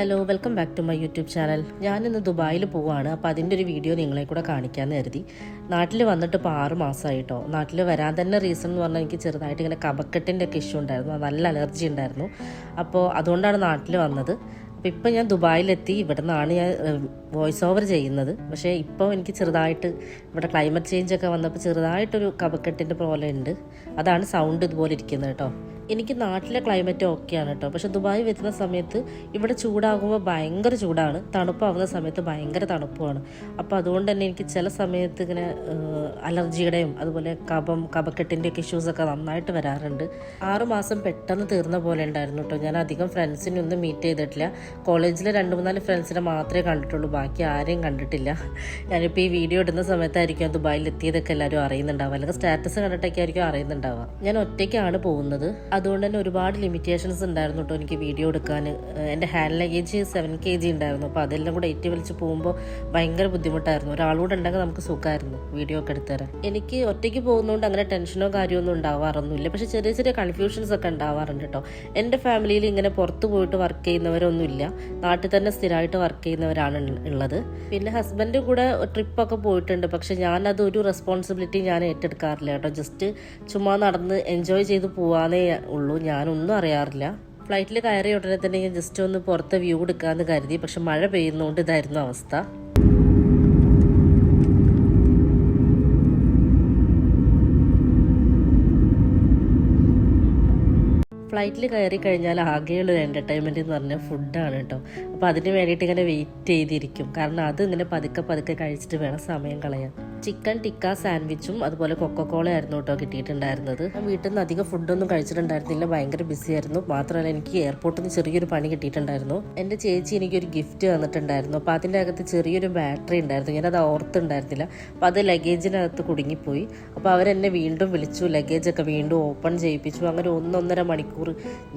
Hello, welcome back to my YouTube channel. ഞാനിന്ന് ദുബായിൽ പോവുകയാണ്. അപ്പോൾ അതിൻ്റെ ഒരു വീഡിയോ നിങ്ങളെ കൂടെ കാണിക്കാമെന്ന് കരുതി. നാട്ടിൽ വന്നിട്ട് ഇപ്പോൾ 6 മാസമായിട്ടോ. നാട്ടിൽ വരാൻ തന്നെ റീസൺ എന്ന് പറഞ്ഞാൽ എനിക്ക് ചെറുതായിട്ട് ഇങ്ങനെ കഫക്കെട്ടിൻ്റെ ഒക്കെ ഇഷ്യൂ ഉണ്ടായിരുന്നു, നല്ല അലർജി ഉണ്ടായിരുന്നു. അപ്പോൾ അതുകൊണ്ടാണ് നാട്ടിൽ വന്നത്. അപ്പോൾ ഇപ്പോൾ ഞാൻ ദുബായിലെത്തി. ഇവിടെ നിന്നാണ് ഞാൻ വോയിസ് ഓവർ ചെയ്യുന്നത്. പക്ഷേ ഇപ്പോൾ എനിക്ക് ചെറുതായിട്ട് ഇവിടെ ക്ലൈമറ്റ് ചേഞ്ചൊക്കെ വന്നപ്പോൾ ചെറുതായിട്ടൊരു കഫക്കെട്ടിൻ്റെ പോലെ ഉണ്ട്. അതാണ് സൗണ്ട് ഇതുപോലെ ഇരിക്കുന്നത് കേട്ടോ. എനിക്ക് നാട്ടിലെ ക്ലൈമറ്റ് ഓക്കെയാണ് കേട്ടോ. പക്ഷെ ദുബായ് വരുന്ന സമയത്ത് ഇവിടെ ചൂടാകുമ്പോൾ ഭയങ്കര ചൂടാണ്, തണുപ്പാവുന്ന സമയത്ത് ഭയങ്കര തണുപ്പുമാണ്. അപ്പോൾ അതുകൊണ്ട് തന്നെ എനിക്ക് ചില സമയത്ത് ഇങ്ങനെ അലർജിയുടെയും അതുപോലെ കഫക്കെട്ടിൻ്റെ ഒക്കെ ഇഷ്യൂസൊക്കെ നന്നായിട്ട് വരാറുണ്ട്. 6 മാസം പെട്ടെന്ന് തീർന്ന പോലെ ഉണ്ടായിരുന്നു കേട്ടോ. ഞാൻ അധികം ഫ്രണ്ട്സിനെ ഒന്നും മീറ്റ് ചെയ്തിട്ടില്ല. കോളേജിലെ 2-3 ഫ്രണ്ട്സിനെ മാത്രമേ കണ്ടിട്ടുള്ളൂ, ബാക്കി ആരെയും കണ്ടിട്ടില്ല. ഞാനിപ്പോൾ ഈ വീഡിയോ ഇടുന്ന സമയത്തായിരിക്കും ദുബായിൽ എത്തിയതൊക്കെ എല്ലാവരും അറിയുന്നുണ്ടാവുക, അല്ലെങ്കിൽ സ്റ്റാറ്റസ് കണ്ടിട്ടൊക്കെ ആയിരിക്കും അറിയുന്നുണ്ടാവുക. ഞാൻ ഒറ്റയ്ക്കാണ് പോകുന്നത്. അതുകൊണ്ട് തന്നെ ഒരുപാട് ലിമിറ്റേഷൻസ് ഉണ്ടായിരുന്നു കേട്ടോ എനിക്ക് വീഡിയോ എടുക്കാൻ. എൻ്റെ ഹാൻഡ് ലഗേജ് 7 kg ഉണ്ടായിരുന്നു. അപ്പോൾ അതെല്ലാം കൂടെ ഏറ്റി വലിച്ച് പോകുമ്പോൾ ഭയങ്കര ബുദ്ധിമുട്ടായിരുന്നു. ഒരാളൂടെ ഉണ്ടെങ്കിൽ നമുക്ക് സുഖമായിരുന്നു വീഡിയോ ഒക്കെ എടുത്തുതരാൻ. എനിക്ക് ഒറ്റയ്ക്ക് പോകുന്നതുകൊണ്ട് അങ്ങനെ ടെൻഷനോ കാര്യമൊന്നും ഉണ്ടാവാറൊന്നുമില്ല. പക്ഷേ ചെറിയ ചെറിയ കൺഫ്യൂഷൻസ് ഒക്കെ ഉണ്ടാവാറുണ്ട് കേട്ടോ. എൻ്റെ ഫാമിലിയിൽ ഇങ്ങനെ പുറത്ത് പോയിട്ട് വർക്ക് ചെയ്യുന്നവരൊന്നുമില്ല, നാട്ടിൽ തന്നെ സ്ഥിരമായിട്ട് വർക്ക് ചെയ്യുന്നവരാണ് ഉള്ളത്. പിന്നെ ഹസ്ബൻഡ് കൂടെ ട്രിപ്പൊക്കെ പോയിട്ടുണ്ട്. പക്ഷെ ഞാനത് ഒരു റെസ്പോൺസിബിലിറ്റി ഞാൻ ഏറ്റെടുക്കാറില്ല കേട്ടോ. ജസ്റ്റ് ചുമ്മാ നടന്ന് എൻജോയ് ചെയ്ത് പോവാന്നേ ഉള്ളൂ, ഞാനൊന്നും അറിയാറില്ല. ഫ്ലൈറ്റിൽ കയറിയ ഉടനെ തന്നെ ഞാൻ ജസ്റ്റ് ഒന്ന് പുറത്തെ വ്യൂ എടുക്കാമെന്ന് കരുതി. പക്ഷെ മഴ പെയ്യുന്നതുകൊണ്ട് ഇതായിരുന്നു അവസ്ഥ. ഫ്ലൈറ്റിൽ കയറി കഴിഞ്ഞാൽ ആകെയുള്ള എൻ്റർടൈൻമെൻറ്റ് എന്ന് പറഞ്ഞാൽ ഫുഡാണ് കേട്ടോ. അപ്പോൾ അതിന് വേണ്ടിയിട്ട് ഇങ്ങനെ വെയിറ്റ് ചെയ്തിരിക്കും, കാരണം അത് ഇങ്ങനെ പതുക്കെ കഴിച്ചിട്ട് വേണം സമയം കളയാൻ. ചിക്കൻ ടിക്ക സാൻഡ്വിച്ചും അതുപോലെ കൊക്കോക്കോള ആയിരുന്നു കേട്ടോ കിട്ടിയിട്ടുണ്ടായിരുന്നത്. ഞാൻ വീട്ടിൽ നിന്ന് അധികം ഫുഡൊന്നും കഴിച്ചിട്ടുണ്ടായിരുന്നില്ല, ഭയങ്കര ബിസി ആയിരുന്നു. മാത്രമല്ല എനിക്ക് എയർപോർട്ടിൽ നിന്ന് ചെറിയൊരു പണി കിട്ടിയിട്ടുണ്ടായിരുന്നു. എൻ്റെ ചേച്ചി എനിക്കൊരു ഗിഫ്റ്റ് തന്നിട്ടുണ്ടായിരുന്നു. അപ്പോൾ അതിൻ്റെ അകത്ത് ചെറിയൊരു ബാറ്ററി ഉണ്ടായിരുന്നു, ഞാനത് ഓർത്തുണ്ടായിരുന്നില്ല. അപ്പോൾ അത് ലഗേജിനകത്ത് കുടുങ്ങിപ്പോയി. അപ്പോൾ അവരെന്നെ വീണ്ടും വിളിച്ചു, ലഗേജൊക്കെ വീണ്ടും ഓപ്പൺ ചെയ്യിപ്പിച്ചു. അങ്ങനെ 1-1.5 മണിക്കൂർ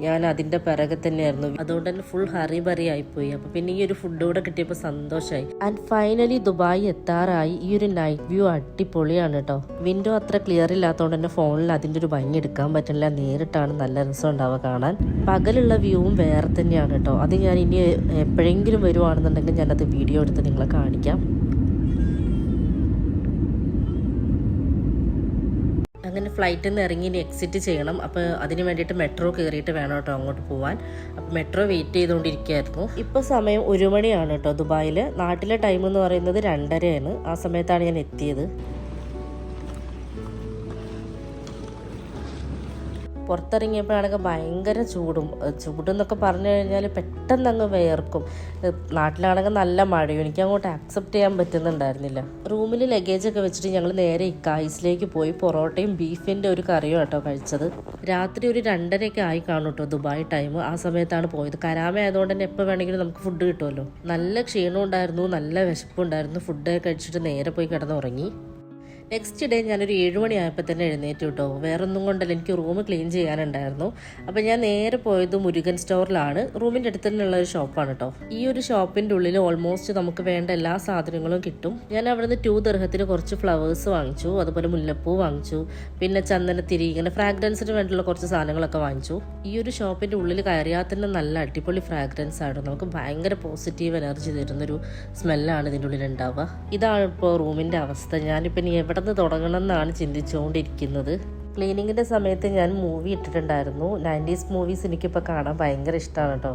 ഞാൻ അതിൻ്റെ പിറകെ തന്നെയായിരുന്നു. അതുകൊണ്ട് തന്നെ ഫുൾ ഹറി ആയിപ്പോയി. അപ്പോൾ പിന്നെ ഈ ഒരു ഫുഡ് കൂടെ കിട്ടിയപ്പോൾ സന്തോഷമായി. ആൻഡ് ഫൈനലി ദുബായ് എത്താറായി. ഈ ഒരു നൈറ്റ് വ്യൂ അടിപൊളിയാണ് കേട്ടോ. വിൻഡോ അത്ര ക്ലിയർ ഇല്ലാത്തതുകൊണ്ട് തന്നെ ഫോണിൽ അതിൻ്റെ ഒരു ഭംഗി എടുക്കാൻ പറ്റില്ല, നേരിട്ടാണ് നല്ല രസം ഉണ്ടാവുക കാണാൻ. പകലുള്ള വ്യൂവും വേറെ തന്നെയാണ് കേട്ടോ. അത് ഞാൻ ഇനി എപ്പോഴെങ്കിലും വരുവാണെന്നുണ്ടെങ്കിൽ ഞാനത് വീഡിയോ എടുത്ത് നിങ്ങളെ കാണിക്കാം. അങ്ങനെ ഫ്ലൈറ്റിൽ നിന്ന് ഇറങ്ങി ഇനി എക്സിറ്റ് ചെയ്യണം. അപ്പോൾ അതിന് വേണ്ടിയിട്ട് മെട്രോ കയറിയിട്ട് വേണം കേട്ടോ അങ്ങോട്ട് പോകാൻ. അപ്പോൾ മെട്രോ വെയിറ്റ് ചെയ്തുകൊണ്ടിരിക്കുകയായിരുന്നു. ഇപ്പോൾ സമയം 1 മണിയാണ് കേട്ടോ ദുബായിൽ. നാട്ടിലെ ടൈം എന്ന് പറയുന്നത് 2:30 ആ സമയത്താണ് ഞാൻ എത്തിയത്. പുറത്തിറങ്ങിയപ്പോഴാണെങ്കിൽ ഭയങ്കര ചൂടെന്നൊക്കെ പറഞ്ഞു കഴിഞ്ഞാൽ പെട്ടെന്ന് അങ്ങ് വിയർക്കും. നാട്ടിലാണെങ്കിൽ നല്ല മഴയും, എനിക്ക് അങ്ങോട്ട് ആക്സെപ്റ്റ് ചെയ്യാൻ പറ്റുന്നുണ്ടായിരുന്നില്ല. റൂമിൽ ലഗേജൊക്കെ വെച്ചിട്ട് ഞങ്ങൾ നേരെ ഇക്കായിസിലേക്ക് പോയി. പൊറോട്ടയും ബീഫിൻ്റെ ഒരു കറിയും കേട്ടോ കഴിച്ചത്. രാത്രി ഒരു 2:30 ആയി കാണും കേട്ടോ ദുബായ് ടൈം. ആ സമയത്താണ് പോയത്. കരാമ ആയതുകൊണ്ട് തന്നെ എപ്പോൾ വേണമെങ്കിലും നമുക്ക് ഫുഡ് കിട്ടുമല്ലോ. നല്ല ക്ഷീണം ഉണ്ടായിരുന്നു, നല്ല വിശപ്പുണ്ടായിരുന്നു. ഫുഡ് കഴിച്ചിട്ട് നേരെ പോയി കിടന്നുറങ്ങി. നെക്സ്റ്റ് ഡേ ഞാനൊരു 7 മണി ആയപ്പോൾ തന്നെ എഴുന്നേറ്റ് കേട്ടോ. വേറൊന്നും കൊണ്ടല്ല, എനിക്ക് റൂം ക്ലീൻ ചെയ്യാനുണ്ടായിരുന്നു. അപ്പോൾ ഞാൻ നേരെ പോയത് മുരുകൻ സ്റ്റോറിലാണ്. റൂമിൻ്റെ അടുത്ത് തന്നെയുള്ള ഒരു ഷോപ്പാണ് കേട്ടോ. ഈ ഒരു ഷോപ്പിൻ്റെ ഉള്ളിൽ ഓൾമോസ്റ്റ് നമുക്ക് വേണ്ട എല്ലാ സാധനങ്ങളും കിട്ടും. ഞാൻ അവിടുന്ന് 2 ദിർഹത്തിന് കുറച്ച് ഫ്ലവേഴ്സ് വാങ്ങിച്ചു, അതുപോലെ മുല്ലപ്പൂ വാങ്ങിച്ചു, പിന്നെ ചന്ദനത്തിരി, ഇങ്ങനെ ഫ്രാഗ്രൻസിന് വേണ്ടിയുള്ള കുറച്ച് സാധനങ്ങളൊക്കെ വാങ്ങിച്ചു. ഈ ഒരു ഷോപ്പിൻ്റെ ഉള്ളിൽ കയറിയാൽ തന്നെ നല്ല അടിപൊളി ഫ്രാഗ്രൻസ് ആണ്. നമുക്ക് ഭയങ്കര പോസിറ്റീവ് എനർജി തരുന്നൊരു സ്മെല്ലാണ് ഇതിൻ്റെ ഉള്ളിൽ ഉണ്ടാവുക. ഇതാണ് ഇപ്പോൾ റൂമിൻ്റെ അവസ്ഥ. ഞാനിപ്പോൾ ഇനി എവിടെ തുടങ്ങണം എന്നാണ് ചിന്തിച്ചുകൊണ്ടിരിക്കുന്നത്. ക്ലീനിങ്ങിൻ്റെ സമയത്ത് ഞാൻ മൂവി ഇട്ടിട്ടുണ്ടായിരുന്നു. 90s മൂവീസ് എനിക്കിപ്പോൾ കാണാൻ ഭയങ്കര ഇഷ്ടമാണ് കേട്ടോ.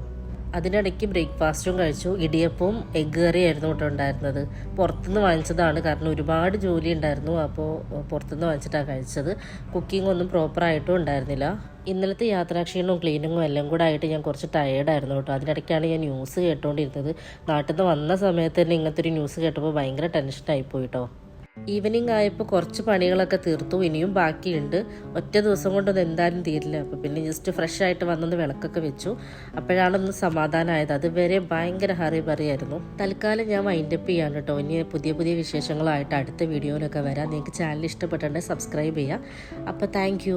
അതിനിടയ്ക്ക് ബ്രേക്ക്ഫാസ്റ്റും കഴിച്ചു. ഇടിയപ്പവും എഗ്ഗ് കറിയായിരുന്നു കേട്ടോ ഉണ്ടായിരുന്നത്. പുറത്തുനിന്ന് വാങ്ങിച്ചതാണ്, കാരണം ഒരുപാട് ജോലി ഉണ്ടായിരുന്നു. അപ്പോൾ പുറത്തുനിന്ന് വാങ്ങിച്ചിട്ടാണ് കഴിച്ചത്. കുക്കിംഗ് ഒന്നും പ്രോപ്പറായിട്ടും ഉണ്ടായിരുന്നില്ല. ഇന്നലത്തെ യാത്രാക്ഷീണവും ക്ലീനിങ്ങും എല്ലാം കൂടെ ആയിട്ട് ഞാൻ കുറച്ച് ടയേർഡായിരുന്നു കേട്ടോ. അതിനിടയ്ക്കാണ് ഞാൻ ന്യൂസ് കേട്ടുകൊണ്ടിരുന്നത്. നാട്ടിൽ നിന്ന് വന്ന സമയത്ത് തന്നെ ഇങ്ങനത്തെ ഒരു ന്യൂസ് കേട്ടപ്പോൾ ഭയങ്കര ടെൻഷനായിപ്പോയി കേട്ടോ. ഈവനിങ് ആയപ്പോൾ കുറച്ച് പണികളൊക്കെ തീർത്തു, ഇനിയും ബാക്കിയുണ്ട്. ഒറ്റ ദിവസം കൊണ്ടൊന്നും എന്തായാലും തീരില്ല. അപ്പോൾ പിന്നെ ജസ്റ്റ് ഫ്രഷ് ആയിട്ട് വന്നൊന്ന് വിളക്കൊക്കെ വെച്ചു. അപ്പോഴാണൊന്ന് സമാധാനമായത്. അതുവരെ ഭയങ്കര ഹറിബറിയായിരുന്നു. തൽക്കാലം ഞാൻ വൈൻഡപ്പ് ചെയ്യാൻ കേട്ടോ. ഇനി പുതിയ വിശേഷങ്ങളായിട്ട് അടുത്ത വീഡിയോയിലൊക്കെ വരാം. നിങ്ങൾക്ക് ചാനൽ ഇഷ്ടപ്പെട്ടുണ്ടെങ്കിൽ സബ്സ്ക്രൈബ് ചെയ്യുക. അപ്പോൾ താങ്ക്